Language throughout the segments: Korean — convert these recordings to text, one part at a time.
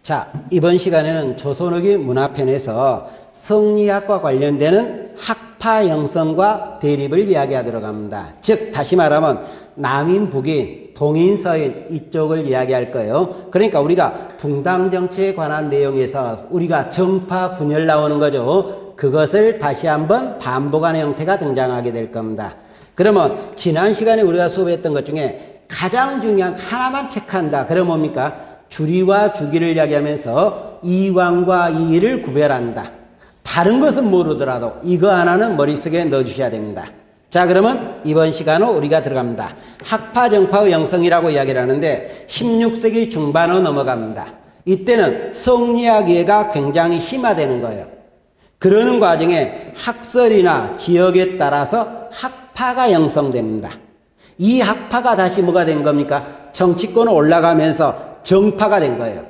자, 이번 시간에는 조선후기 문화편에서 성리학과 관련되는 학파 형성과 대립을 이야기하도록 합니다. 즉 다시 말하면 남인, 북인, 동인, 서인 이쪽을 이야기할 거예요. 그러니까 우리가 붕당 정치에 관한 내용에서 우리가 정파 분열 나오는 거죠. 그것을 다시 한번 반복하는 형태가 등장하게 될 겁니다. 그러면 지난 시간에 우리가 수업했던 것 중에 가장 중요한 하나만 체크한다. 그럼 뭡니까? 주리와 주기를 이야기하면서 이왕과 이의를 구별한다. 다른 것은 모르더라도 이거 하나는 머릿속에 넣어주셔야 됩니다. 자, 그러면 이번 시간으로 우리가 들어갑니다. 학파 정파의 형성이라고 이야기를 하는데 16세기 중반으로 넘어갑니다. 이때는 성리학 이해가 굉장히 심화되는 거예요. 그러는 과정에 학설이나 지역에 따라서 학파가 형성됩니다. 이 학파가 다시 뭐가 된 겁니까? 정치권으로 올라가면서 정파가 된 거예요.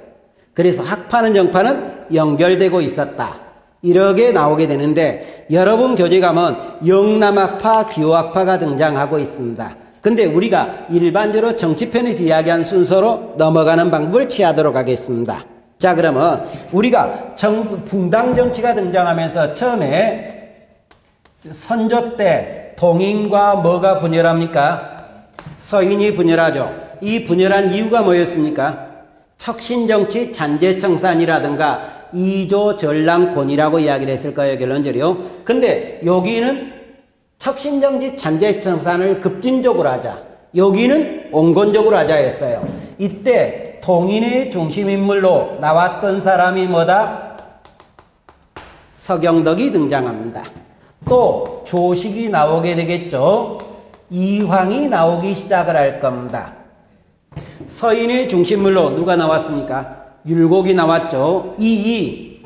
그래서 학파는 정파는 연결되고 있었다. 이렇게 나오게 되는데 여러분 교재 가면 영남학파, 기호학파가 등장하고 있습니다. 근데 우리가 일반적으로 정치편에서 이야기한 순서로 넘어가는 방법을 취하도록 하겠습니다. 자, 그러면 우리가 붕당 정치가 등장하면서 처음에 선조 때 동인과 뭐가 분열합니까? 서인이 분열하죠. 이 분열한 이유가 뭐였습니까? 척신정치 잔재청산이라든가 이조전랑권이라고 이야기를 했을 거예요, 결론적으로. 근데 여기는 척신정치 잔재청산을 급진적으로 하자. 여기는 온건적으로 하자 했어요. 이때 동인의 중심인물로 나왔던 사람이 뭐다? 서경덕이 등장합니다. 또 조식이 나오게 되겠죠. 이황이 나오기 시작을 할 겁니다. 서인의 중심물로 누가 나왔습니까? 율곡이 나왔죠. 이이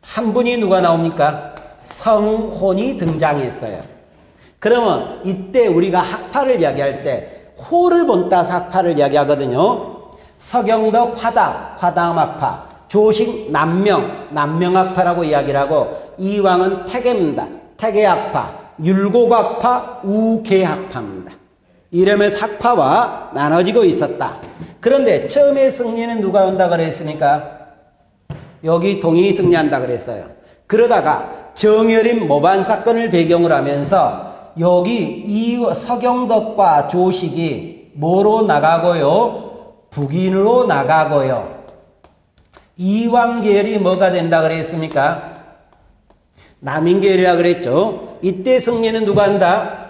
한 분이 누가 나옵니까? 성혼이 등장했어요. 그러면 이때 우리가 학파를 이야기할 때 호를 본따서 학파를 이야기하거든요. 서경덕 화담학파, 조식 남명학파라고 이야기를 하고 이황은 태계입니다. 태계학파, 율곡학파, 우계학파입니다. 이러면서 학파와 나눠지고 있었다. 그런데 처음에 승리는 누가 온다 그랬습니까? 여기 동인이 승리한다 그랬어요. 그러다가 정열인 모반 사건을 배경으로 하면서 여기 이 서경덕과 조식이 뭐로 나가고요? 북인으로 나가고요. 이황계열이 뭐가 된다 그랬습니까? 남인계열이라 그랬죠. 이때 승리는 누가 한다?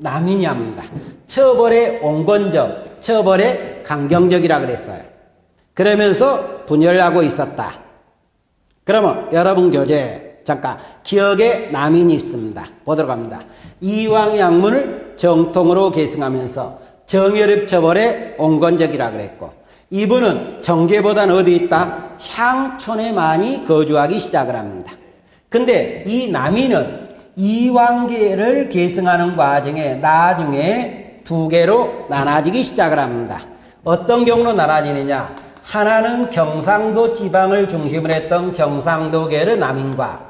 남인이 합니다. 처벌의 온건적, 처벌의 강경적이라 그랬어요. 그러면서 분열하고 있었다. 그러면 여러분 교재 잠깐 기억에 남인이 있습니다. 보도록 합니다. 이황 양문을 정통으로 계승하면서 정열입 처벌의 온건적이라 그랬고 이분은 정계보다는 어디 있다? 향촌에 많이 거주하기 시작을 합니다. 근데 이 남인은 이황계를 계승하는 과정에 나중에 두 개로 나눠지기 시작을 합니다. 어떤 경우로 나눠지느냐? 하나는 경상도 지방을 중심으로 했던 경상도계의 남인과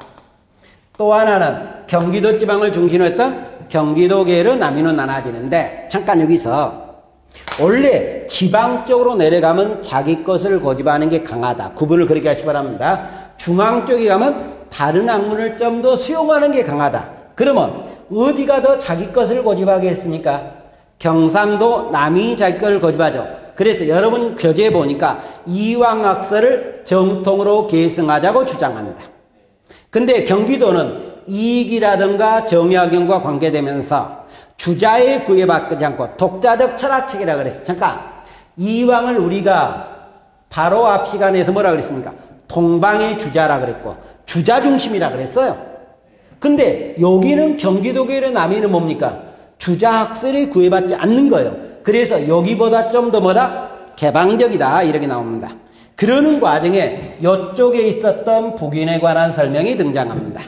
또 하나는 경기도 지방을 중심으로 했던 경기도계의 남인으로 나눠지는데 잠깐 여기서 원래 지방 쪽으로 내려가면 자기 것을 고집하는 게 강하다. 구분을 그렇게 하시기 바랍니다. 중앙 쪽에 가면 다른 학문을 좀 더 수용하는 게 강하다. 그러면 어디가 더 자기 것을 고집하겠습니까? 경상도 남이 자기 것을 고집하죠. 그래서 여러분 교재에 보니까 이황학설을 정통으로 계승하자고 주장한다. 근데 경기도는 이익이라든가 정약용과 관계되면서 주자에 구애받지 않고 독자적 철학책이라고 그랬어요. 잠깐 이황을 우리가 바로 앞 시간에서 뭐라 그랬습니까? 동방의 주자라 그랬고 주자 중심이라 그랬어요. 근데 여기는 경기도계의 남인은 뭡니까? 주자 학설에 구애받지 않는 거예요. 그래서 여기보다 좀 더 뭐다? 개방적이다 이렇게 나옵니다. 그러는 과정에 이쪽에 있었던 북인에 관한 설명이 등장합니다.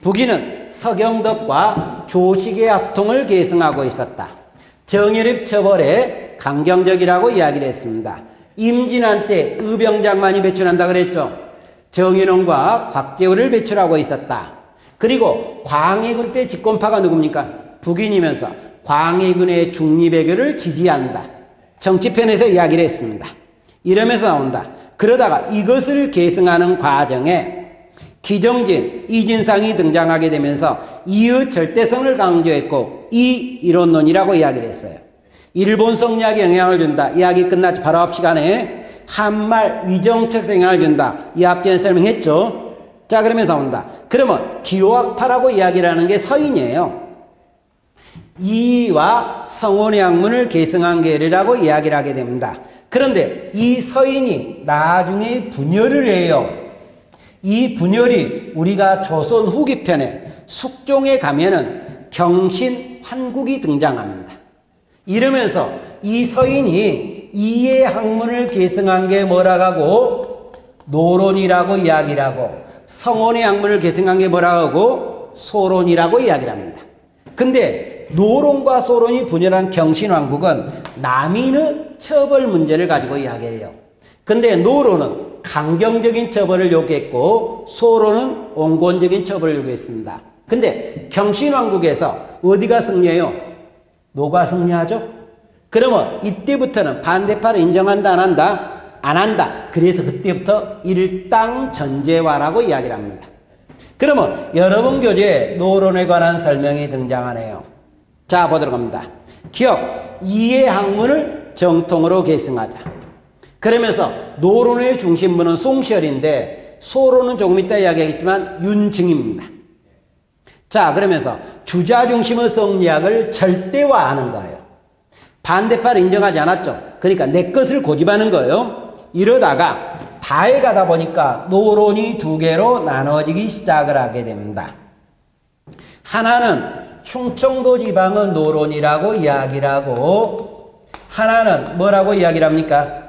북인은 서경덕과 조식의 합통을 계승하고 있었다. 정열입 처벌에 강경적이라고 이야기를 했습니다. 임진환 때 의병장만이 배출한다 그랬죠. 정인원과 곽재우를 배출하고 있었다. 그리고 광해군 때 집권파가 누굽니까? 북인이면서 광해군의 중립외교를 지지한다. 정치편에서 이야기를 했습니다. 이러면서 나온다. 그러다가 이것을 계승하는 과정에 기정진, 이진상이 등장하게 되면서 이의 절대성을 강조했고 이 이론론이라고 이야기를 했어요. 일본 성리학에 영향을 준다. 이야기 끝났죠. 바로 앞 시간에 한말 위정책에 영향을 준다. 이 앞전에 설명했죠. 자, 그러면서 나온다. 그러면 기호학파라고 이야기를 하는 게 서인이에요. 이와 성원의 학문을 계승한 계열이라고 이야기를 하게 됩니다. 그런데 이 서인이 나중에 분열을 해요. 이 분열이 우리가 조선 후기편에 숙종에 가면은 경신 환국이 등장합니다. 이러면서 이 서인이 이의 학문을 계승한 게 뭐라고 하고 노론이라고 이야기를 하고 성원의 학문을 계승한 게 뭐라고 하고 소론이라고 이야기를 합니다. 근데 노론과 소론이 분열한 경신왕국은 남인의 처벌 문제를 가지고 이야기해요. 근데 노론은 강경적인 처벌을 요구했고 소론은 온건적인 처벌을 요구했습니다. 근데 경신왕국에서 어디가 승리해요? 노가 승리하죠? 그러면 이때부터는 반대파를 인정한다 안 한다? 안 한다. 그래서 그때부터 일당전제화라고 이야기를 합니다. 그러면 여러분 교재에 노론에 관한 설명이 등장하네요. 자, 보도록 합니다. 기억, 이의 학문을 정통으로 계승하자. 그러면서 노론의 중심부는 송시열인데 소론은 조금 이따 이야기하겠지만 윤증입니다. 자, 그러면서 주자 중심의 성리학을 절대화하는 거예요. 반대파를 인정하지 않았죠. 그러니까 내 것을 고집하는 거예요. 이러다가 다에 가다 보니까 노론이 두 개로 나눠지기 시작을 하게 됩니다. 하나는 충청도 지방의 노론이라고 이야기를 하고 하나는 뭐라고 이야기를 합니까?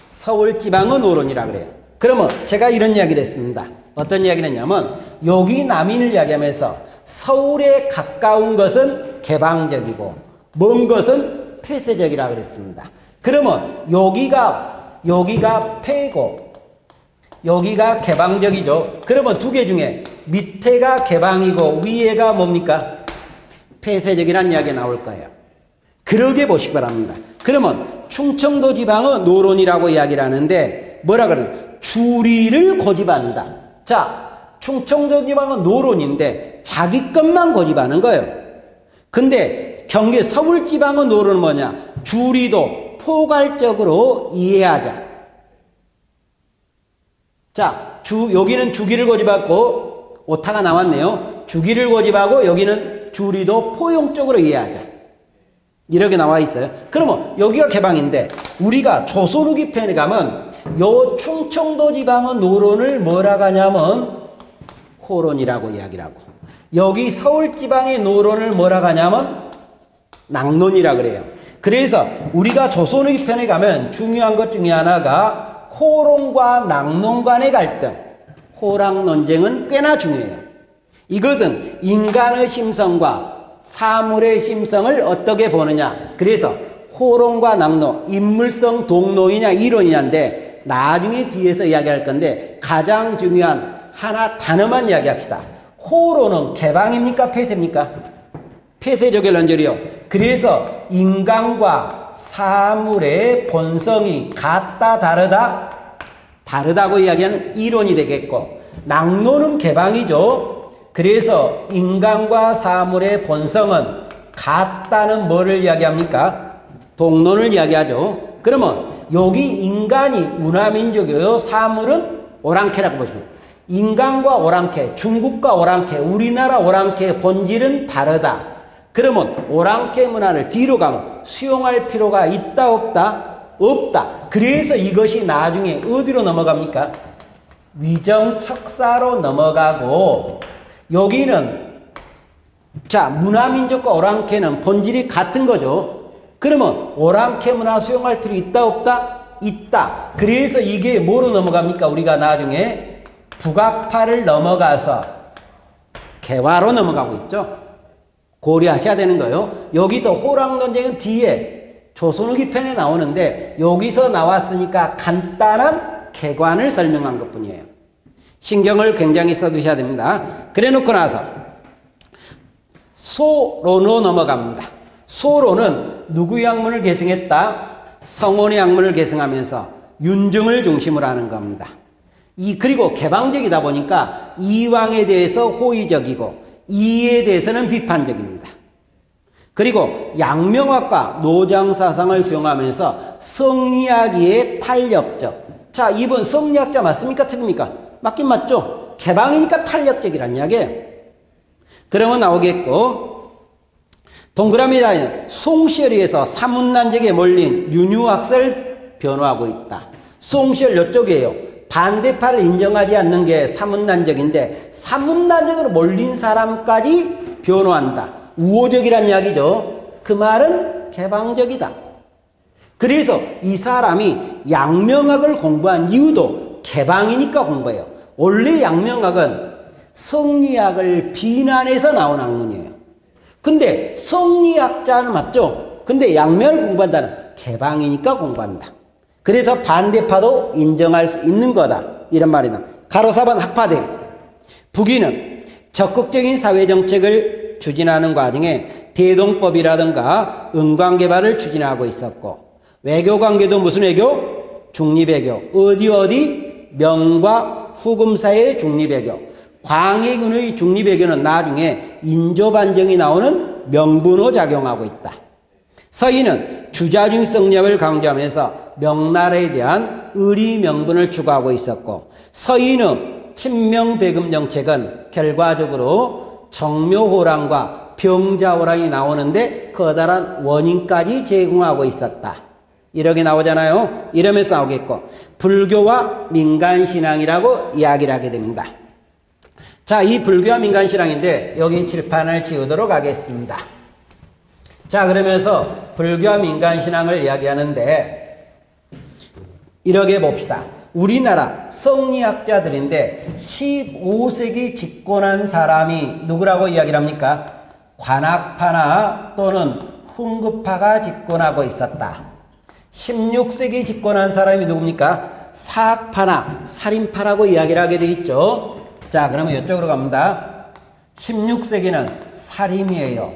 서울 지방의 노론이라고 그래요. 그러면 제가 이런 이야기를 했습니다. 어떤 이야기를 했냐면 여기 남인을 이야기하면서 서울에 가까운 것은 개방적이고 먼 것은 폐쇄적이라고 그랬습니다. 그러면 여기가 폐고 여기가 개방적이죠. 그러면 두 개 중에 밑에가 개방이고 위에가 뭡니까? 폐쇄적이라는 이야기가 나올 거예요. 그러게 보시기 바랍니다. 그러면 충청도 지방은 노론이라고 이야기를 하는데 뭐라 그러냐? 주리를 고집한다. 자, 충청도 지방은 노론인데 자기 것만 고집하는 거예요. 근데 경기 서울 지방은 노론은 뭐냐? 주리도 포괄적으로 이해하자. 자, 여기는 주기를 고집하고 오타가 나왔네요. 주기를 고집하고 여기는 주리도 포용적으로 이해하자. 이렇게 나와 있어요. 그러면 여기가 개방인데 우리가 조선 후기 편에 가면 요 충청도 지방의 노론을 뭐라고 하냐면 호론이라고 이야기를 하고 여기 서울 지방의 노론을 뭐라고 하냐면 낙론이라고 그래요. 그래서 우리가 조선 후기 편에 가면 중요한 것 중에 하나가 호론과 낙론 간의 갈등, 호락 논쟁은 꽤나 중요해요. 이것은 인간의 심성과 사물의 심성을 어떻게 보느냐. 그래서 호론과 낙론, 인물성 동론이냐 이론이냐인데 나중에 뒤에서 이야기할 건데 가장 중요한 하나 단어만 이야기합시다. 호론은 개방입니까? 폐쇄입니까? 폐쇄적인論절이요. 그래서 인간과 사물의 본성이 같다 다르다? 다르다고 이야기하는 이론이 되겠고 낙론은 개방이죠. 그래서 인간과 사물의 본성은 같다는 뭐를 이야기합니까? 동론을 이야기하죠. 그러면 여기 인간이 문화민족이요. 사물은 오랑캐라고 보시면 인간과 오랑캐, 중국과 오랑캐, 우리나라 오랑캐의 본질은 다르다. 그러면 오랑캐 문화를 뒤로 가면 수용할 필요가 있다 없다? 없다. 그래서 이것이 나중에 어디로 넘어갑니까? 위정척사로 넘어가고 여기는 자 문화민족과 오랑캐는 본질이 같은 거죠. 그러면 오랑캐 문화 수용할 필요 있다 없다? 있다. 그래서 이게 뭐로 넘어갑니까? 우리가 나중에 북악파를 넘어가서 개화로 넘어가고 있죠. 고려하셔야 되는 거예요. 여기서 호락논쟁은 뒤에 조선 후기 편에 나오는데 여기서 나왔으니까 간단한 개관을 설명한 것뿐이에요. 신경을 굉장히 써두셔야 됩니다. 그래 놓고 나서 소론으로 넘어갑니다. 소론은 누구의 학문을 계승했다? 성원의 학문을 계승하면서 윤정을 중심으로 하는 겁니다. 그리고 개방적이다 보니까 이왕에 대해서 호의적이고 이에 대해서는 비판적입니다. 그리고 양명학과 노장사상을 수용하면서 성리학의 탄력적. 자, 이분 성리학자 맞습니까? 틀립니까? 맞긴 맞죠? 개방이니까 탄력적이란 이야기예요. 그러면 나오겠고, 동그라미 다니는 송시열에서 사문난적에 몰린 윤유학설 변호하고 있다. 송시열 이쪽이에요. 반대파를 인정하지 않는 게 사문난적인데 사문난적으로 몰린 사람까지 변호한다. 우호적이란 이야기죠. 그 말은 개방적이다. 그래서 이 사람이 양명학을 공부한 이유도 개방이니까 공부해요. 원래 양명학은 성리학을 비난해서 나온 학문이에요. 근데 성리학자는 맞죠? 근데 양명을 공부한다는 개방이니까 공부한다. 그래서 반대파도 인정할 수 있는 거다. 이런 말이다. 가로 4번 학파대리. 북위는 적극적인 사회정책을 추진하는 과정에 대동법이라든가 은광개발을 추진하고 있었고, 외교관계도 무슨 외교? 중립외교. 어디? 명과 후금사의 중립외교. 광해군의 중립외교는 나중에 인조반정이 나오는 명분으로 작용하고 있다. 서인은 주자중 성립을 강조하면서 명나라에 대한 의리 명분을 추구하고 있었고, 서인의 친명배금 정책은 결과적으로 정묘호랑과 병자호랑이 나오는데 커다란 원인까지 제공하고 있었다. 이렇게 나오잖아요. 이러면서 나오겠고, 불교와 민간신앙이라고 이야기를 하게 됩니다. 자, 이 불교와 민간신앙인데 여기 칠판을 지우도록 하겠습니다. 자, 그러면서 불교와 민간신앙을 이야기하는데 이렇게 봅시다. 우리나라 성리학자들인데 15세기 집권한 사람이 누구라고 이야기를 합니까? 관학파나 또는 훈급파가 집권하고 있었다. 16세기 집권한 사람이 누굽니까? 사학파나 살인파라고 이야기를 하게 되어 있죠. 자, 그러면 이쪽으로 갑니다. 16세기는 살인이에요.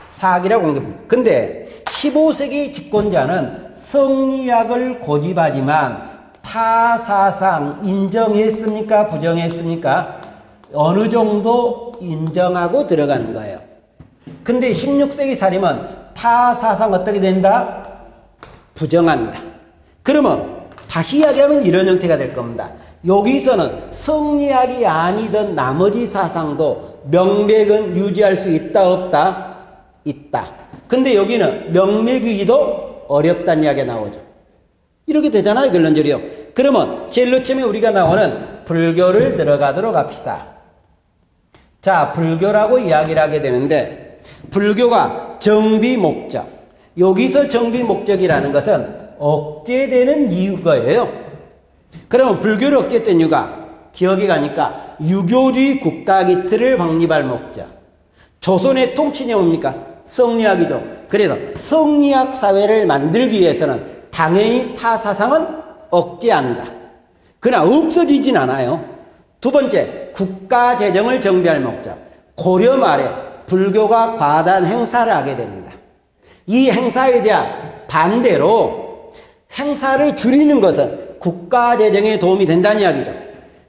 사학이라고 공개합니다. 근데 15세기 집권자는 성리학을 고집하지만 타사상 인정했습니까? 부정했습니까? 어느 정도 인정하고 들어가는 거예요. 근데 16세기 살인은 타사상 어떻게 된다? 부정한다. 그러면 다시 이야기하면 이런 형태가 될 겁니다. 여기서는 성리학이 아니던 나머지 사상도 명맥은 유지할 수 있다 없다? 있다. 근데 여기는 명맥 유지도 어렵다는 이야기가 나오죠. 이렇게 되잖아요, 결론적으로. 그러면 제일 처음에 우리가 나오는 불교를 들어가도록 합시다. 자, 불교라고 이야기를 하게 되는데 불교가 정비 목적. 여기서 정비 목적이라는 것은 억제되는 이유가예요. 그러면 불교를 억제했던 이유가 기억이 가니까 유교주의 국가기틀을 확립할 목적. 조선의 통치냐 뭡니까? 성리학이죠. 그래서 성리학 사회를 만들기 위해서는 당연히 타사상은 억제한다. 그러나 없어지진 않아요. 두 번째, 국가재정을 정비할 목적. 고려 말에 불교가 과다한 행사를 하게 됩니다. 이 행사에 대한 반대로 행사를 줄이는 것은 국가재정에 도움이 된다는 이야기죠.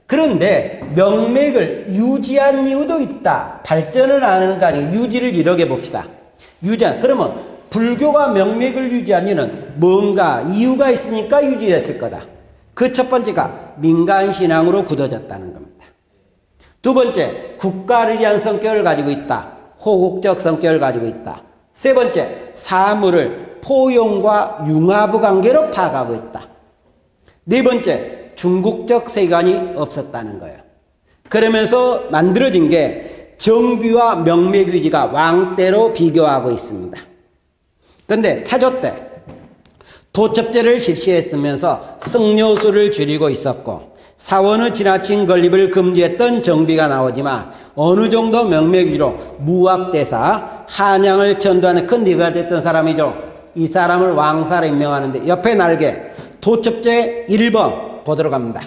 그런데 명맥을 유지한 이유도 있다. 발전을 안 하는 거 아니에요. 유지를 이렇게 봅시다. 그러면 불교가 명맥을 유지한 이유는 뭔가 이유가 있으니까 유지했을 거다. 그 첫 번째가 민간신앙으로 굳어졌다는 겁니다. 두 번째, 국가를 위한 성격을 가지고 있다. 호국적 성격을 가지고 있다. 세 번째, 사물을 포용과 융합의 관계로 파악하고 있다. 네 번째, 중국적 세관이 없었다는 거예요. 그러면서 만들어진 게 정비와 명맥유지가 왕대로 비교하고 있습니다. 그런데 타조 때 도첩제를 실시했으면서 승려수를 줄이고 있었고 사원의 지나친 건립을 금지했던 정비가 나오지만 어느 정도 명맥유지로 무학대사, 한양을 전도하는 큰 리가 됐던 사람이죠. 이 사람을 왕사로 임명하는데 옆에 날개 도첩제 1번 보도록 합니다.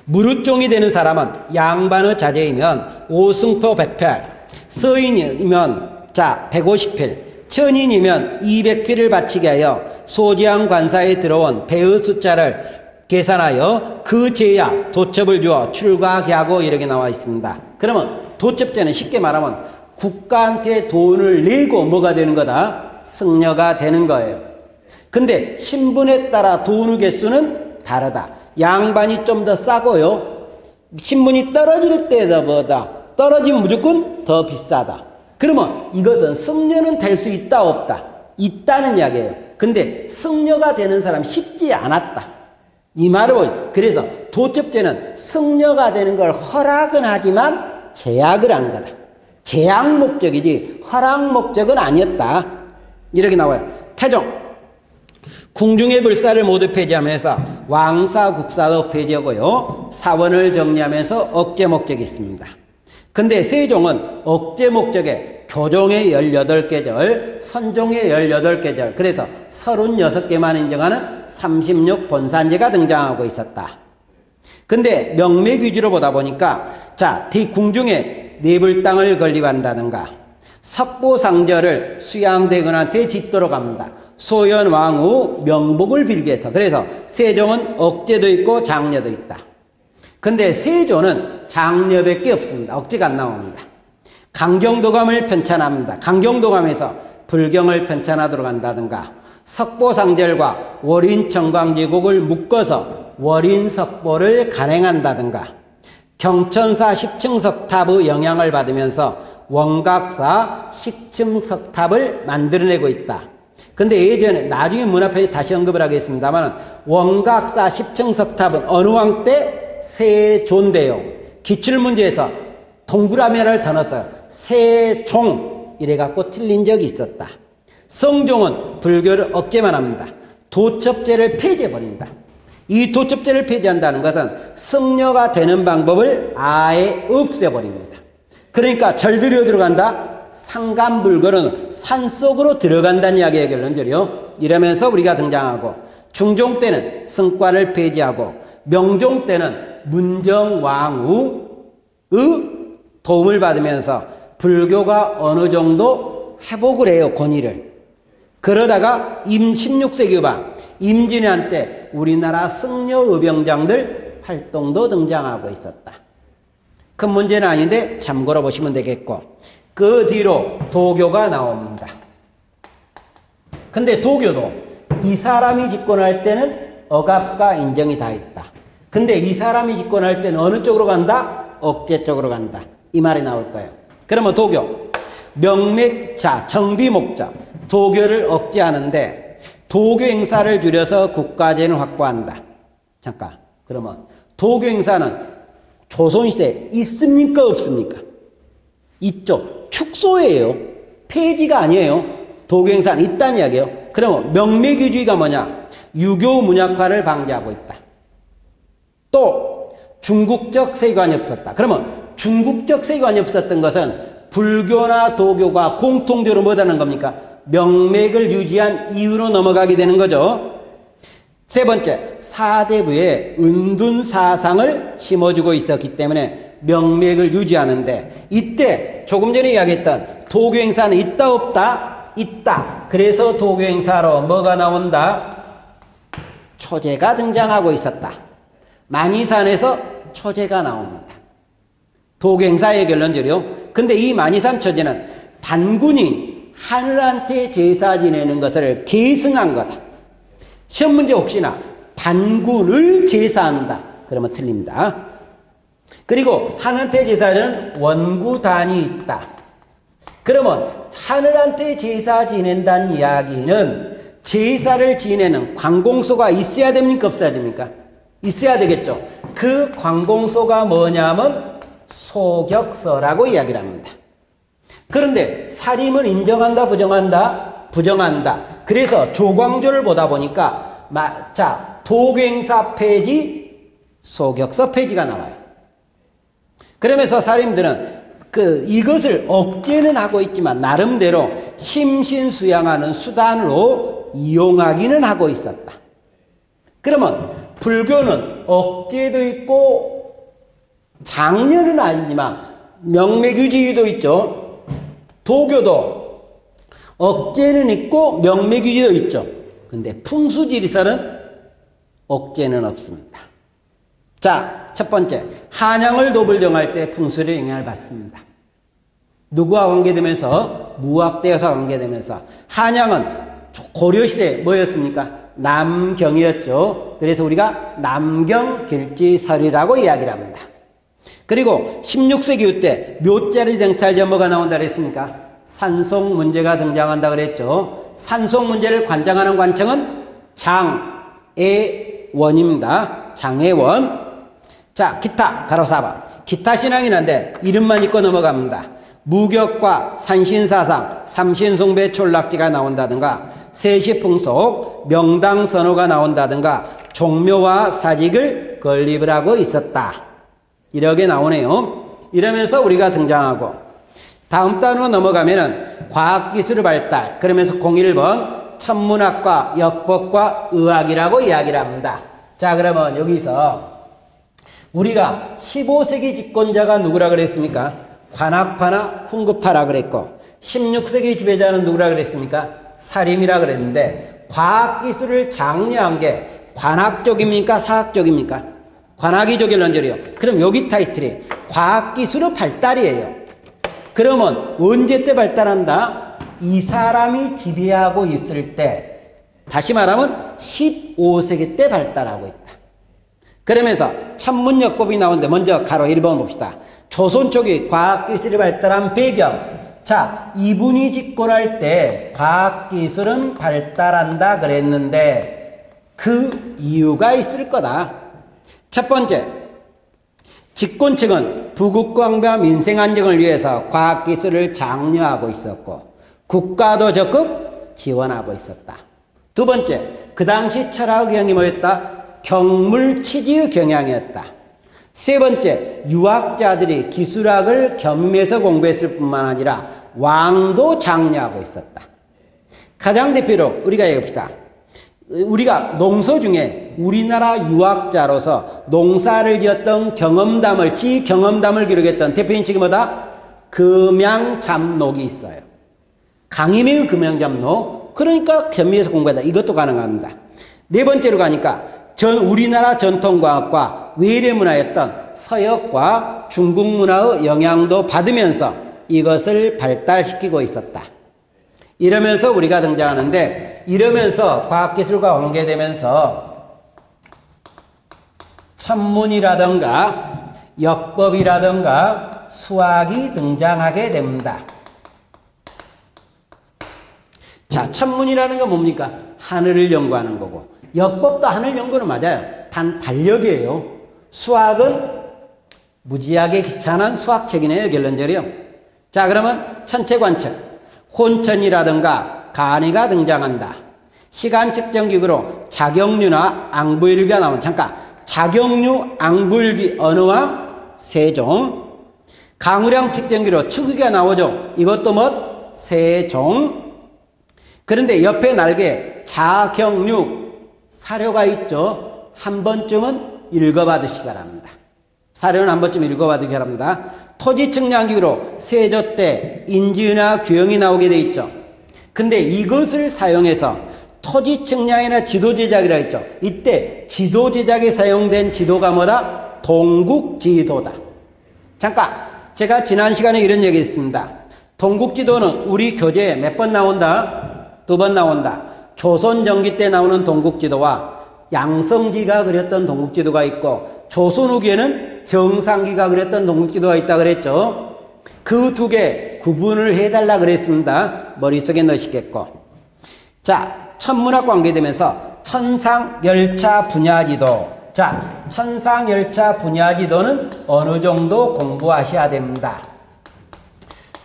무릇종이 되는 사람은 양반의 자제이면 오승포 100필, 서인이면 150필, 천인이면 200필을 바치게 하여 소지한 관사에 들어온 배의 숫자를 계산하여 그 제야 도첩을 주어 출가하고 이렇게 나와 있습니다. 그러면 도첩제는 쉽게 말하면 국가한테 돈을 내고 뭐가 되는 거다? 승려가 되는 거예요. 근데 신분에 따라 돈의 개수는 다르다. 양반이 좀 더 싸고요. 신분이 떨어질 때보다 떨어지면 무조건 더 비싸다. 그러면 이것은 승려는 될 수 있다 없다? 있다는 이야기예요. 근데 승려가 되는 사람이 쉽지 않았다. 이 말은 그래서 도첩제는 승려가 되는 걸 허락은 하지만 제약을 한 거다. 제약 목적이지 허락 목적은 아니었다. 이렇게 나와요. 태종 궁중의 불사를 모두 폐지하면서 왕사 국사도 폐지하고요. 사원을 정리하면서 억제 목적이 있습니다. 근데 세종은 억제 목적에 교종의 18계절, 선종의 18계절, 그래서 36개만 인정하는 36 본산제가 등장하고 있었다. 근데 명맥위주로 보다 보니까 자, 궁중에 내불 땅을 건립한다든가 석보상절을 수양대군한테 짓도록 합니다. 소현왕후 명복을 빌기 위해서. 그래서 세종은 억제도 있고 장려도 있다. 근데 세조는 장려밖에 없습니다. 억제가 안 나옵니다. 강경도감을 편찬합니다. 강경도감에서 불경을 편찬하도록 한다든가 석보상절과 월인청광제국을 묶어서 월인석보를 간행한다든가 경천사 10층 석탑의 영향을 받으면서 원각사 10층 석탑을 만들어내고 있다. 근데 예전에 나중에 문화편에 다시 언급을 하겠습니다만 원각사 10층 석탑은 어느 왕 때? 세조인데요. 기출문제에서 동그라미 하나를 더 넣었어요. 세종 이래갖고 틀린 적이 있었다. 성종은 불교를 억제만 합니다. 도첩제를 폐지해버린다. 이 도첩제를 폐지한다는 것은 승려가 되는 방법을 아예 없애버립니다. 그러니까 절들이 어디로 간다? 상간불거는 산속으로 들어간다는 이야기의 결론적이요. 이러면서 우리가 등장하고 중종 때는 승과를 폐지하고 명종 때는 문정왕후의 도움을 받으면서 불교가 어느 정도 회복을 해요. 권위를. 그러다가 16세기 후반 임진왜란 때 우리나라 승려 의병장들 활동도 등장하고 있었다. 큰 문제는 아닌데 참고로 보시면 되겠고 그 뒤로 도교가 나옵니다. 근데 도교도 이 사람이 집권할 때는 억압과 인정이 다 있다. 근데 이 사람이 집권할 때는 어느 쪽으로 간다? 억제 쪽으로 간다. 이 말이 나올 거예요. 그러면 도교 명맥자 정비목적 도교를 억제하는데 도교 행사를 줄여서 국가재는 확보한다. 잠깐 그러면 도교 행사는 조선시대에 있습니까 없습니까? 있죠. 축소예요. 폐지가 아니에요. 도교 행사는 있다는 이야기예요. 그러면 명맥위주의가 뭐냐? 유교 문약화를 방지하고 있다. 또 중국적 세관이 없었다. 그러면 중국적 세관이 없었던 것은 불교나 도교가 공통적으로 뭐라는 겁니까? 명맥을 유지한 이유로 넘어가게 되는 거죠. 세 번째, 사대부에 은둔 사상을 심어주고 있었기 때문에 명맥을 유지하는데 이때 조금 전에 이야기했던 도교 행사는 있다 없다? 있다. 그래서 도교 행사로 뭐가 나온다? 초제가 등장하고 있었다. 만이산에서 초제가 나옵니다. 도교 행사의 결론적이요. 근데 이 만이산 초제는 단군이 하늘한테 제사 지내는 것을 계승한 거다. 시험 문제 혹시나 단군을 제사한다. 그러면 틀립니다. 그리고 하늘한테 제사는 원구단이 있다. 그러면 하늘한테 제사 지낸다는 이야기는 제사를 지내는 관공서가 있어야 됩니까? 없어야 됩니까? 있어야 되겠죠. 그 관공서가 뭐냐면 소격서라고 이야기를 합니다. 그런데 사림을 인정한다 부정한다? 부정한다. 그래서 조광조를 보다 보니까 도교행사 폐지, 소격서 폐지가 나와요. 그러면서 사림들은 이것을 억제는 하고 있지만 나름대로 심신수양하는 수단으로 이용하기는 하고 있었다. 그러면 불교는 억제도 있고 장려는 아니지만 명맥유지도 있죠. 도교도 억제는 있고 명맥유지도 있죠. 근데 풍수지리설은 옥제는 없습니다. 자, 첫 번째, 한양을 도읍을 정할 때 풍술의 영향을 받습니다. 누구와 관계되면서? 무학대여서 관계되면서. 한양은 고려시대 뭐였습니까? 남경이었죠. 그래서 우리가 남경길지설이라고 이야기를 합니다. 그리고 16세기 때 묘자리 정찰제 뭐가 나온다 그랬습니까? 산속 문제가 등장한다 그랬죠. 산속 문제를 관장하는 관청은 장애원입니다. 장애원. 자, 기타 가로 4번. 기타 신앙이 난데 이름만 읽고 넘어갑니다. 무격과 산신사상, 삼신숭배 촌락지가 나온다든가 세시풍속, 명당선호가 나온다든가 종묘와 사직을 건립을 하고 있었다. 이렇게 나오네요. 이러면서 우리가 등장하고 다음 단으로 넘어가면은 과학기술의 발달, 그러면서 01번 천문학과 역법과 의학이라고 이야기를 합니다. 자, 그러면 여기서 우리가 15세기 집권자가 누구라 그랬습니까? 관악파나 훈급파라 그랬고 16세기 지배자는 누구라 그랬습니까? 사림이라 그랬는데 과학기술을 장려한 게 관학 쪽입니까? 사학 쪽입니까? 관학이 조결론절이요. 그럼 여기 타이틀이 과학기술의 발달이에요. 그러면 언제 때 발달한다? 이 사람이 지배하고 있을 때, 다시 말하면 15세기 때 발달하고 있다. 그러면서 천문역법이 나오는데 먼저 가로 1번 봅시다. 조선 초기 과학기술이 발달한 배경. 자, 이분이 집권할 때 과학기술은 발달한다 그랬는데 그 이유가 있을 거다. 첫 번째, 집권층은 부국광과 민생 안정을 위해서 과학기술을 장려하고 있었고 국가도 적극 지원하고 있었다. 두 번째, 그 당시 철학 경향이 뭐였다? 경물치지의 경향이었다. 세 번째, 유학자들이 기술학을 겸해서 공부했을 뿐만 아니라 왕도 장려하고 있었다. 가장 대표로 우리가 얘기합시다. 우리가 농서 중에 우리나라 유학자로서 농사를 지었던 경험담을, 지 경험담을 기록했던 대표인 책이 뭐다? 금양잡록이 있어요. 강희명의 금양잡록. 그러니까 겸해서 공부하다. 이것도 가능합니다. 네 번째로 가니까 우리나라 전통과학과 외래문화였던 서역과 중국 문화의 영향도 받으면서 이것을 발달시키고 있었다. 이러면서 우리가 등장하는데, 이러면서 과학기술과 관계되면서 천문이라든가 역법이라든가 수학이 등장하게 됩니다. 자, 천문이라는 건 뭡니까? 하늘을 연구하는 거고, 역법도 하늘 연구는 맞아요. 단 달력이에요. 수학은 무지하게 귀찮은 수학책이네요, 결론적으로요. 자, 그러면 천체관측, 혼천이라든가 간이가 등장한다. 시간 측정기구로 자경류나 앙부일기가 나온, 잠깐, 자경류, 앙부일기 어느 왕? 세종. 강우량 측정기로 축기가 나오죠. 이것도 뭐? 세종. 그런데 옆에 날개 자경류 사료가 있죠. 한 번쯤은 읽어봐 두시기 바랍니다. 사료는 한 번쯤 읽어봐 두시기 바랍니다. 토지 측량기구로 세조 때 인지나 규형이 나오게 돼 있죠. 근데 이것을 사용해서 토지 측량이나 지도 제작이라고 했죠. 이때 지도 제작에 사용된 지도가 뭐다? 동국지도다. 잠깐, 제가 지난 시간에 이런 얘기 했습니다. 동국지도는 우리 교재에 몇 번 나온다? 2번 나온다. 조선 전기 때 나오는 동국지도와 양성지가 그렸던 동국지도가 있고, 조선 후기에는 정상기가 그렸던 동국지도가 있다 그랬죠. 그 두 개 구분을 해달라 그랬습니다. 머릿속에 넣으시겠고. 자, 천문학 관계되면서 천상열차 분야지도. 자, 천상열차 분야지도는 어느 정도 공부하셔야 됩니다.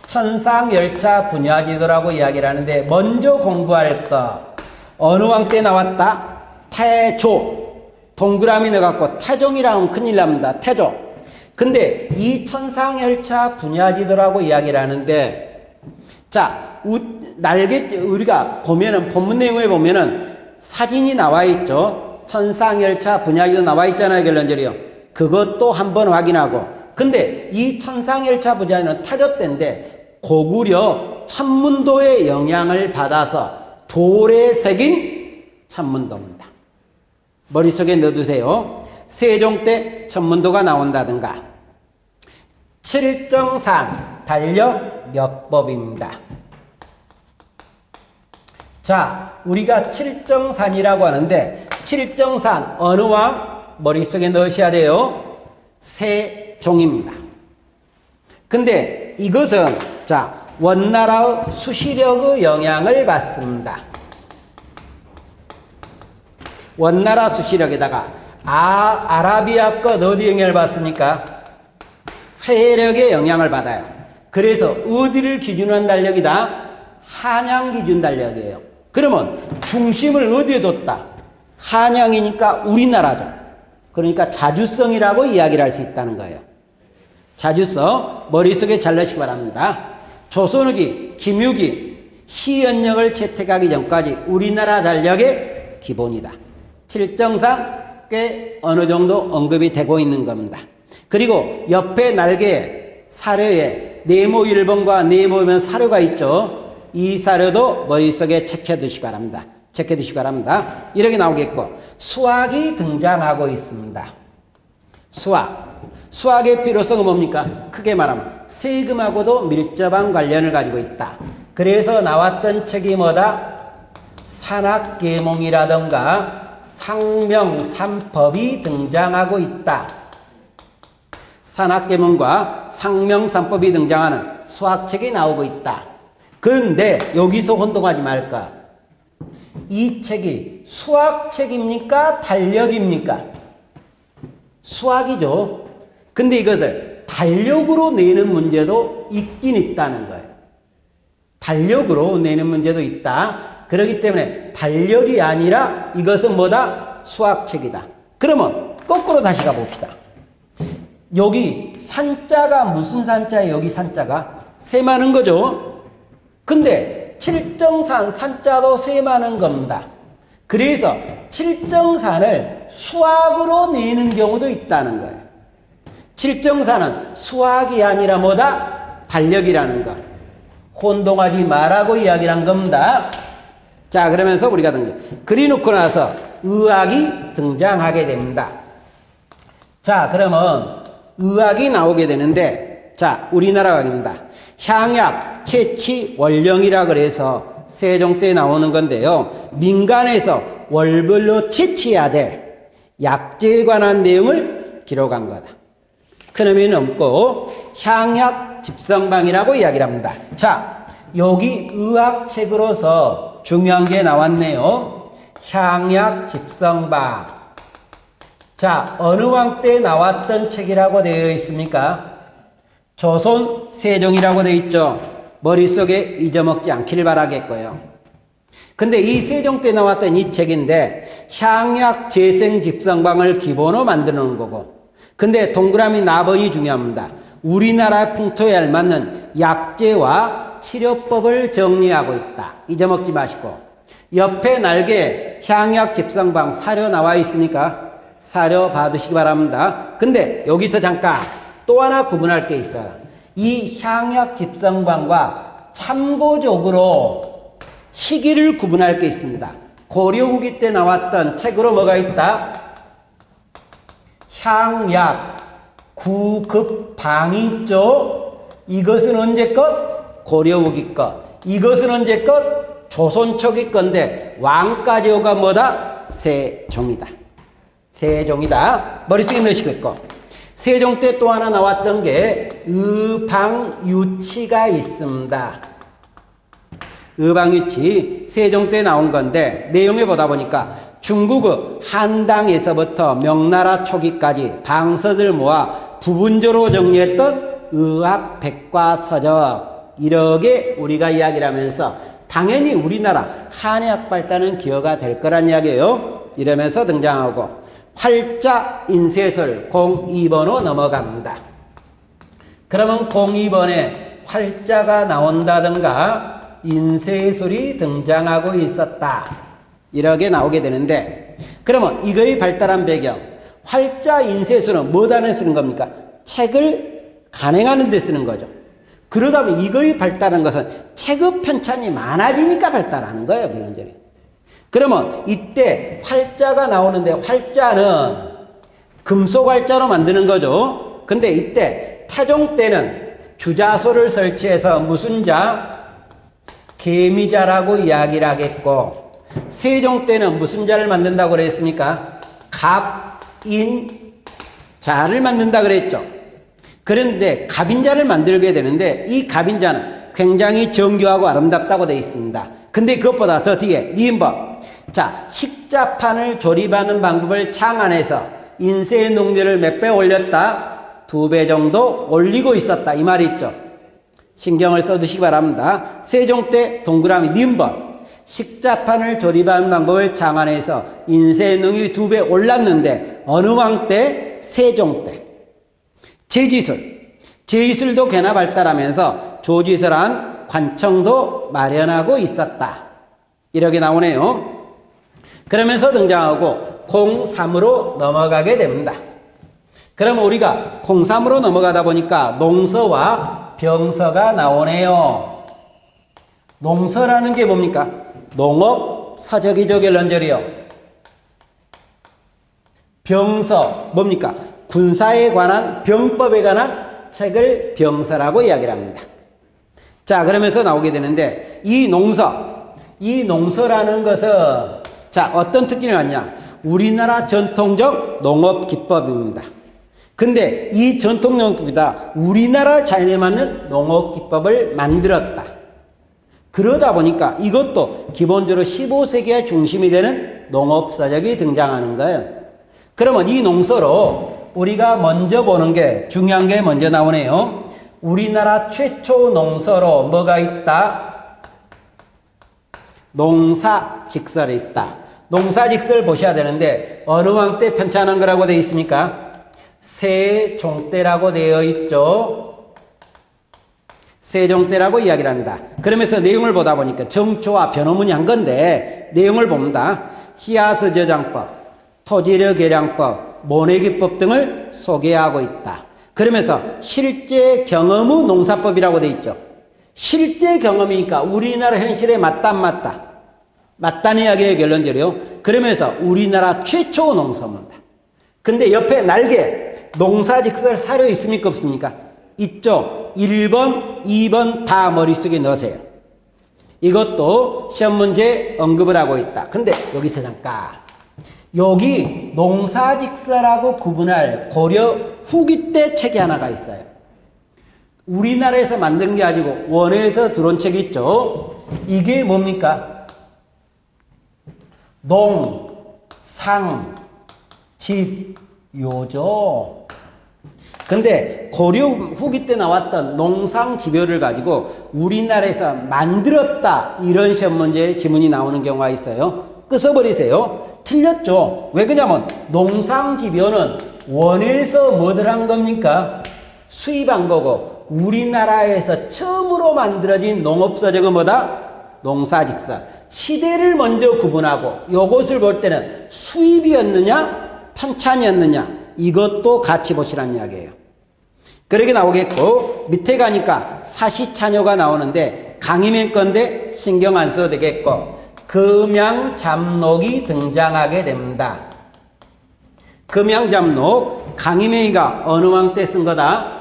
천상열차 분야지도라고 이야기를 하는데, 먼저 공부할 것. 어느 왕 때 나왔다? 태조. 동그라미 넣어갖고 태종이라 하면 큰일 납니다. 태조. 근데 이 천상열차 분야지도라고 이야기를 하는데, 자, 우리가 보면은, 본문 내용에 보면은 사진이 나와 있죠. 천상열차 분야지도 나와 있잖아요, 결론적으로요. 그것도 한번 확인하고. 근데 이 천상열차 분야지도는 태조 때인데, 고구려 천문도의 영향을 받아서 돌에 새긴 천문도입니다. 머릿속에 넣어두세요. 세종대 천문도가 나온다든가. 칠정산 달력역법입니다. 자, 우리가 칠정산이라고 하는데 칠정산 어느 왕 머릿속에 넣으셔야 돼요. 세종입니다. 근데 이것은 자, 원나라의 수시력의 영향을 받습니다. 원나라 수시력에다가 아라비아 것 어디 영향을 받습니까? 회력의 영향을 받아요. 그래서 어디를 기준으로 한 달력이다? 한양 기준 달력이에요. 그러면 중심을 어디에 뒀다? 한양이니까 우리나라죠. 그러니까 자주성이라고 이야기를 할 수 있다는 거예요. 자주성 머릿속에 잘 넣으시기 바랍니다. 조선후기 김유기 시연령을 채택하기 전까지 우리나라 달력의 기본이다. 칠정산 꽤 어느 정도 언급이 되고 있는 겁니다. 그리고 옆에 날개 사료에 네모 1번과 네모면 사료가 있죠. 이 사료도 머릿속에 체크해두시기 바랍니다. 체크해두시기 바랍니다. 이렇게 나오겠고 수학이 등장하고 있습니다. 수학의 필요성은 뭡니까? 크게 말하면 세금하고도 밀접한 관련을 가지고 있다. 그래서 나왔던 책이 뭐다? 산학계몽이라던가 상명삼법이 등장하고 있다. 산학계몽과 상명삼법이 등장하는 수학책이 나오고 있다. 그런데 여기서 혼동하지 말까? 이 책이 수학책입니까? 달력입니까? 수학이죠. 근데 이것을 달력으로 내는 문제도 있긴 있다는 거예요. 달력으로 내는 문제도 있다. 그렇기 때문에 달력이 아니라 이것은 뭐다? 수학책이다. 그러면 거꾸로 다시 가봅시다. 여기 산자가 무슨 산자예요? 여기 산자가 세마는 거죠. 근데 칠정산 산자도 세마는 겁니다. 그래서 칠정산을 수학으로 내는 경우도 있다는 거예요. 칠정산은 수학이 아니라 뭐다? 달력이라는 거. 혼동하지 말라고 이야기를 한 겁니다. 자, 그러면서 우리가 그리놓고 나서 의학이 등장하게 됩니다. 자, 그러면 의학이 나오게 되는데, 자, 우리나라 의학입니다. 향약, 채치, 원령이라 그래서 세종 때 나오는 건데요. 민간에서 월별로 채취해야 될 약제에 관한 내용을 기록한 거다. 큰 의미는 없고 향약 집성방이라고 이야기를 합니다. 자, 여기 의학책으로서 중요한 게 나왔네요. 향약 집성방. 자, 어느 왕 때 나왔던 책이라고 되어 있습니까? 조선 세종이라고 되어 있죠. 머릿속에 잊어먹지 않기를 바라겠고요. 근데 이 세종 때 나왔던 이 책인데 향약 재생 집성방을 기본으로 만들어 놓은 거고, 근데 동그라미 나번이 중요합니다. 우리나라 풍토에 알맞는 약제와 치료법을 정리하고 있다. 잊어먹지 마시고. 옆에 날개 향약 집성방 사료 나와 있으니까 사료 봐두시기 바랍니다. 근데 여기서 잠깐 또 하나 구분할 게 있어요. 이 향약 집성방과 참고적으로 시기를 구분할 게 있습니다. 고려 후기 때 나왔던 책으로 뭐가 있다? 향약 구급방이 있죠. 이것은 언제 것? 고려 후기 것. 이것은 언제 것? 조선 초기 건데 왕까지 오가 뭐다? 세종이다. 세종이다. 머릿속에 넣으시겠고. 세종 때 또 하나 나왔던 게 의방유치가 있습니다. 의방유치 세종 때 나온 건데 내용에 보다 보니까 중국의 한당에서부터 명나라 초기까지 방서들 모아 부분적으로 정리했던 의학 백과서적, 이렇게 우리가 이야기를 하면서 당연히 우리나라 한의학 발달은 기여가 될 거란 이야기예요. 이러면서 등장하고 활자 인쇄술 02번으로 넘어갑니다. 그러면 02번에 활자가 나온다든가 인쇄술이 등장하고 있었다. 이렇게 나오게 되는데, 그러면 이거의 발달한 배경, 활자 인쇄술은 뭐 단에 쓰는 겁니까? 책을 간행하는 데 쓰는 거죠. 그러다면 이거의 발달한 것은 책의 편찬이 많아지니까 발달하는 거예요, 결론적으로. 그러면 이때 활자가 나오는데 활자는 금속 활자로 만드는 거죠. 근데 이때 타종 때는 주자소를 설치해서 무슨 자? 개미자라고 이야기를 하겠고, 세종 때는 무슨 자를 만든다고 그랬습니까? 갑인자를 만든다 그랬죠. 그런데 갑인자를 만들게 되는데 이 갑인자는 굉장히 정교하고 아름답다고 되어 있습니다. 근데 그것보다 더 뒤에 니은법. 자, 식자판을 조립하는 방법을 창안해서 인쇄의 농도를 몇 배 올렸다? 2배 정도 올리고 있었다. 이 말이 있죠. 신경을 써두시기 바랍니다. 세종 때 동그라미 니은법. 식자판을 조립하는 방법을 창안해서 인쇄의 농이 2배 올랐는데 어느 왕 때? 세종 때. 제지술도 꽤나 발달하면서 조지설한 관청도 마련하고 있었다. 이렇게 나오네요. 그러면서 등장하고 03으로 넘어가게 됩니다. 그러면 우리가 03으로 넘어가다 보니까 농서와 병서가 나오네요. 농서라는 게 뭡니까? 농업 서적이죠, 결론적이요. 병서 뭡니까? 군사에 관한 병법에 관한 책을 병서라고 이야기를 합니다. 자, 그러면서 나오게 되는데 이 농서라는 것은 자, 어떤 특징을 갖냐? 우리나라 전통적 농업 기법입니다. 근데 이 전통 농업기법이다 우리나라 자연에 맞는 농업 기법을 만들었다. 그러다 보니까 이것도 기본적으로 15세기의 중심이 되는 농업서적이 등장하는 거예요. 그러면 이 농서로 우리가 먼저 보는 게 중요한 게 먼저 나오네요. 우리나라 최초 농서로 뭐가 있다? 농사직설이 있다. 농사직설 보셔야 되는데 어느 왕 때 편찬한 거라고 되어 있습니까? 세종 때라고 되어 있죠. 세종 때라고 이야기를 한다. 그러면서 내용을 보다 보니까 정초와 변호문이 한 건데 내용을 봅니다. 씨앗의 저장법, 토지력 계량법, 모내기법 등을 소개하고 있다. 그러면서 실제 경험 후 농사법이라고 되어 있죠. 실제 경험이니까 우리나라 현실에 맞다 안 맞다? 맞다는 이야기의 결론적이요. 그러면서 우리나라 최초 농서입니다. 근데 옆에 날개 농사직설 사료 있습니까 없습니까? 있죠. 1번, 2번 다 머릿속에 넣으세요. 이것도 시험 문제 언급을 하고 있다. 근데 여기서 잠깐. 여기 농사직설하고 구분할 고려 후기 때 책이 하나가 있어요. 우리나라에서 만든 게 아니고 원에서 들어온 책이 있죠. 이게 뭡니까? 농, 상, 집, 요죠. 근데 고려 후기 때 나왔던 농상집요를 가지고 우리나라에서 만들었다 이런 시험 문제에 지문이 나오는 경우가 있어요. 끄서버리세요. 틀렸죠. 왜 그러냐면 농상집요는 원에서 뭐들 한 겁니까? 수입한 거고 우리나라에서 처음으로 만들어진 농업서적은 뭐다? 농사직설. 시대를 먼저 구분하고 요것을 볼 때는 수입이었느냐 편찬이었느냐 이것도 같이 보시라는 이야기예요. 그렇게 나오겠고 밑에 가니까 사시차녀가 나오는데 강희명 건데 신경 안 써도 되겠고 금양잡록이 등장하게 됩니다. 금양잡록 강희명이가 어느 왕 때 쓴 거다?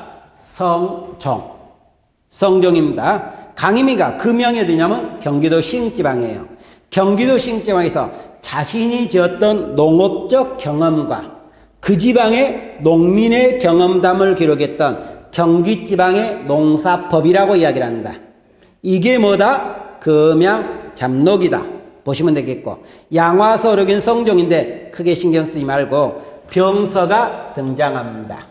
성종입니다. 강희명이가 금양이 어디냐면 경기도 시흥지방이에요. 경기도 시흥지방에서 자신이 지었던 농업적 경험과 그 지방의 농민의 경험담을 기록했던 경기지방의 농사법이라고 이야기를 한다. 이게 뭐다? 금양잡록이다. 보시면 되겠고 양화서록인 성종인데 크게 신경 쓰지 말고 병서가 등장합니다.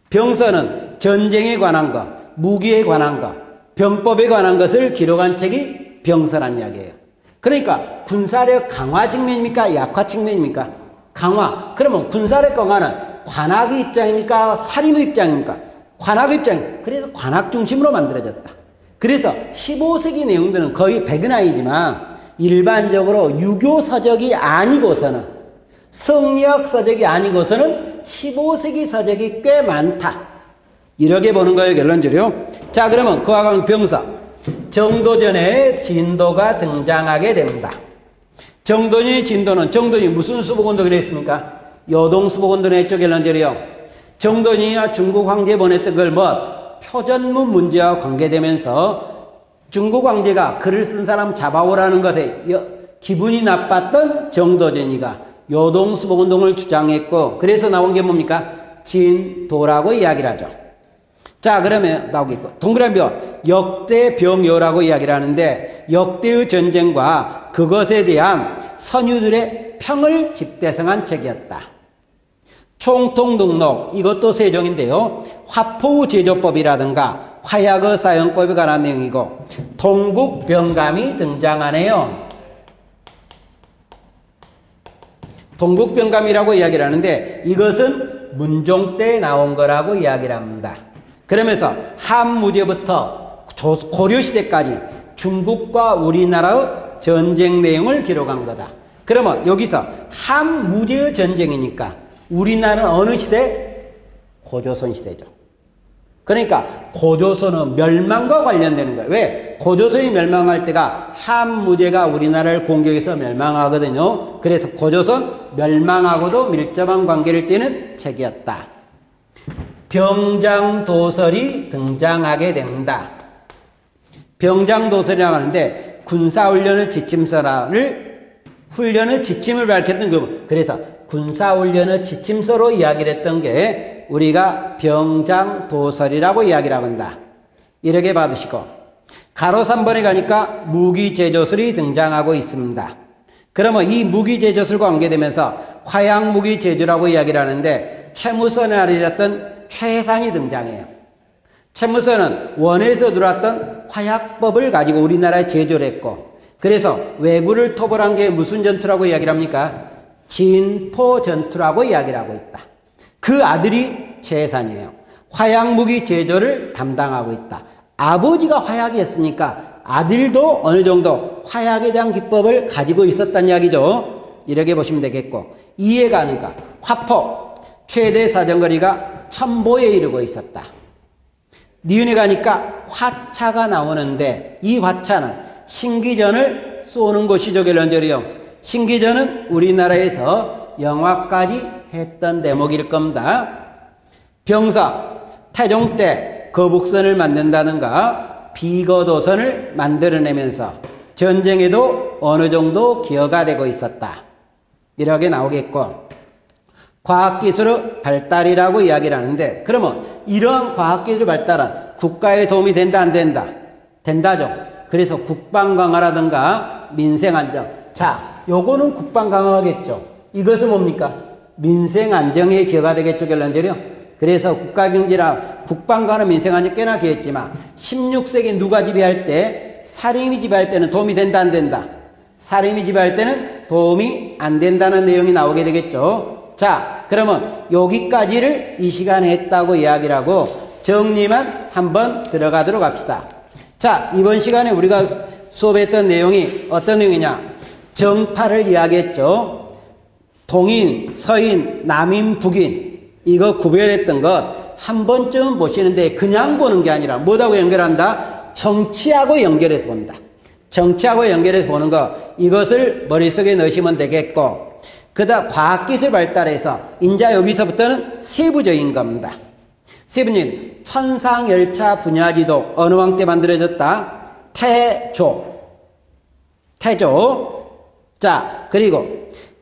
병서는 전쟁에 관한 것, 무기에 관한 것, 병법에 관한 것을 기록한 책이 병서란 이야기예요. 그러니까 군사력 강화 측면입니까? 약화 측면입니까? 강화. 그러면 군사력 강화는 관학의 입장입니까? 사림의 입장입니까? 관학의 입장. 그래서 관학 중심으로 만들어졌다. 그래서 15세기 내용들은 거의 100은 아니지만 일반적으로 유교 서적이 아니고서는 성리학 서적이 아니고서는 15세기 서적이 꽤 많다. 이렇게 보는 거예요, 결론적으로. 자, 그러면 그와 같은 병서. 정도전에 진도가 등장하게 됩니다. 정돈이 진도는 정돈이 무슨 수복운동을 했습니까? 요동수복운동을 했죠. 결론적으로요. 정돈이가 중국 황제에 보냈던 걸 뭐 표전문 문제와 관계되면서 중국 황제가 글을 쓴 사람 잡아오라는 것에 기분이 나빴던 정도전이가 요동수복운동을 주장했고, 그래서 나온 게 뭡니까? 진도라고 이야기를 하죠. 자, 그러면 나오겠고, 동그라미 역대병요라고 이야기를 하는데, 역대의 전쟁과 그것에 대한 선유들의 평을 집대성한 책이었다. 총통등록, 이것도 세종인데요. 화포 제조법이라든가 화약의 사용법에 관한 내용이고, 동국병감이 등장하네요. 동국병감이라고 이야기를 하는데, 이것은 문종 때 나온 거라고 이야기를 합니다. 그러면서 한무제부터 고려시대까지 중국과 우리나라의 전쟁 내용을 기록한 거다. 그러면 여기서 한무제의 전쟁이니까 우리나라는 어느 시대? 고조선 시대죠. 그러니까 고조선은 멸망과 관련되는 거예요. 왜? 고조선이 멸망할 때가 한무제가 우리나라를 공격해서 멸망하거든요. 그래서 고조선 멸망하고도 밀접한 관계를 띠는 책이었다. 병장도설이 등장하게 된다. 병장도설이라고 하는데 군사훈련의 훈련의 지침을 밝혔던 그, 그래서 군사훈련의 지침서로 이야기를 했던 게 우리가 병장도설이라고 이야기를 한다. 이렇게 봐두시고, 가로 3번에 가니까 무기제조술이 등장하고 있습니다. 그러면 이 무기제조술과 관계되면서 화약무기제조라고 이야기를 하는데, 최무선에 알려졌던 최상이 등장해요. 최무선은 원에서 들어왔던 화약법을 가지고 우리나라에 제조를 했고, 그래서 왜구를 토벌한 게 무슨 전투라고 이야기를 합니까? 진포전투라고 이야기를 하고 있다. 그 아들이 최산이에요. 화약무기 제조를 담당하고 있다. 아버지가 화약이었으니까 아들도 어느 정도 화약에 대한 기법을 가지고 있었다는 이야기죠. 이렇게 보시면 되겠고, 이해가 가는가? 화포 최대 사정거리가 1000보에 이르고 있었다. 니은에 가니까 화차가 나오는데, 이 화차는 신기전을 쏘는 곳이죠. 결론적으로요. 신기전은 우리나라에서 영화까지 했던 대목일 겁니다. 병사, 태종 때 거북선을 만든다든가 비거도선을 만들어내면서 전쟁에도 어느 정도 기여가 되고 있었다. 이렇게 나오겠고, 과학기술의 발달이라고 이야기를 하는데, 그러면 이러한 과학기술 발달은 국가에 도움이 된다, 안 된다? 된다죠. 그래서 국방 강화라든가 민생 안정. 자, 요거는 국방 강화겠죠. 이것은 뭡니까? 민생 안정에 기여가 되겠죠. 결론적으로. 그래서 국가경제랑 국방 강화 민생 안정 꽤나 기여했지만 16세기 누가 지배할 때, 사림이 지배할 때는 도움이 된다, 안 된다? 사림이 지배할 때는 도움이 안 된다는 내용이 나오게 되겠죠. 자, 그러면 여기까지를 이 시간에 했다고 이야기를 하고 정리만 한번 들어가도록 합시다. 자, 이번 시간에 우리가 수업했던 내용이 어떤 내용이냐? 정파를 이야기했죠. 동인, 서인, 남인, 북인, 이거 구별했던 것 한 번쯤 보시는데, 그냥 보는 게 아니라 뭐하고 연결한다? 정치하고 연결해서 본다. 정치하고 연결해서 보는 것, 이것을 머릿속에 넣으시면 되겠고, 그다음 과학기술 발달해서 이제 여기서부터는 세부적인 겁니다. 세부적인 천상열차 분야지도 어느 왕 때 만들어졌다? 태조. 자, 그리고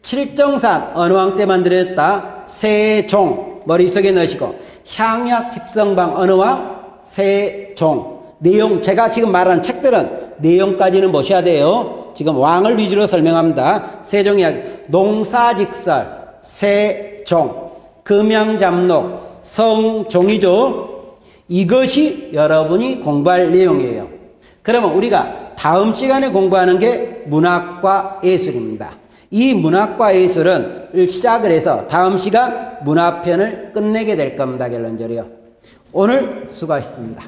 칠정산 어느 왕 때 만들어졌다? 세종. 머릿속에 넣으시고, 향약 집성방 어느 왕? 세종. 내용, 제가 지금 말하는 책들은 내용까지는 보셔야 돼요. 지금 왕을 위주로 설명합니다. 세종 이야기. 농사직설, 세종. 금양잡록, 성종이죠. 이것이 여러분이 공부할 내용이에요. 그러면 우리가 다음 시간에 공부하는 게 문학과 예술입니다. 이 문학과 예술은 시작을 해서 다음 시간 문화편을 끝내게 될 겁니다. 결론적으로요. 오늘 수고하셨습니다.